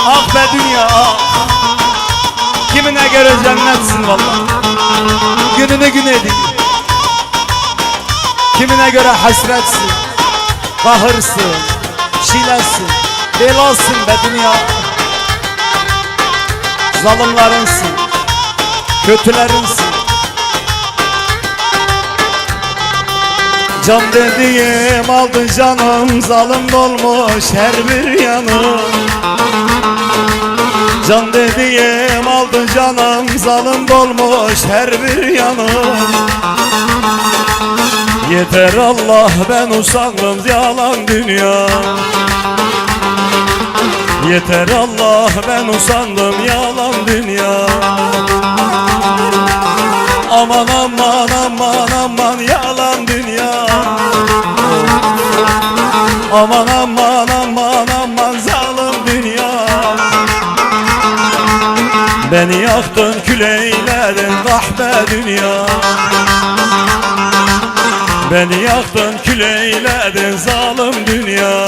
Ah be dünya ah. Kimine göre cennetsin vallahi. Gününü gün edin. Kimine göre hasretsin, kahırsın, çilesin, belasın be dünya. Zalimlerinsın, kötülerinsin. Can dediğim aldı canım, zalim dolmuş her bir yanım. Can dediğim aldı canım, zalim dolmuş her bir yanım. Yeter Allah ben usandım yalan dünya. Yeter Allah ben usandım yalan dünya. Aman aman aman aman yalan dünya. Aman aman aman aman zalim dünya. Beni yaktın kül eyledin kahpe dünya. Beni yaktın kül eyledin zalim dünya.